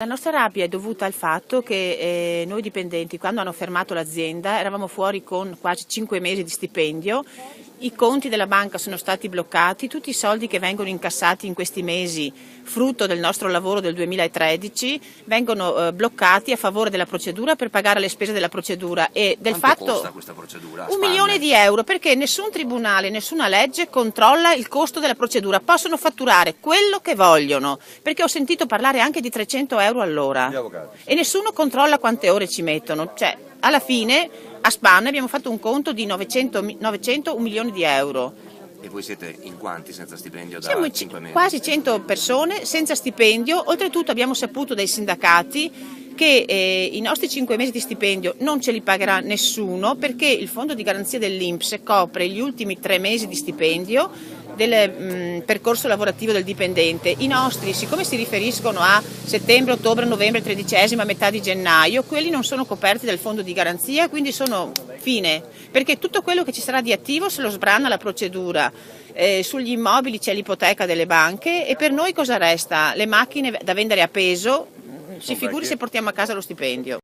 La nostra rabbia è dovuta al fatto che noi dipendenti, quando hanno fermato l'azienda, eravamo fuori con quasi 5 mesi di stipendio, i conti della banca sono stati bloccati, tutti i soldi che vengono incassati in questi mesi, frutto del nostro lavoro del 2013, vengono bloccati a favore della procedura per pagare le spese della procedura e del Quanto fatto costa questa procedura? €1 milione perché nessun tribunale, nessuna legge controlla il costo della procedura, possono fatturare quello che vogliono, perché ho sentito parlare anche di €300 all'ora e nessuno controlla quante ore ci mettono, cioè alla fine a spanne abbiamo fatto un conto di 900 1 milione di euro. E voi siete in quanti senza stipendio da Siamo 5 mesi? quasi 100 persone senza stipendio, oltretutto abbiamo saputo dai sindacati che i nostri 5 mesi di stipendio non ce li pagherà nessuno perché il fondo di garanzia dell'INPS copre gli ultimi 3 mesi di stipendio del percorso lavorativo del dipendente. I nostri, siccome si riferiscono a settembre, ottobre, novembre, tredicesima, metà di gennaio, quelli non sono coperti dal fondo di garanzia, quindi sono fine, perché tutto quello che ci sarà di attivo se lo sbrana la procedura. Sugli immobili c'è l'ipoteca delle banche e per noi cosa resta? Le macchine da vendere a peso, si figuri se portiamo a casa lo stipendio.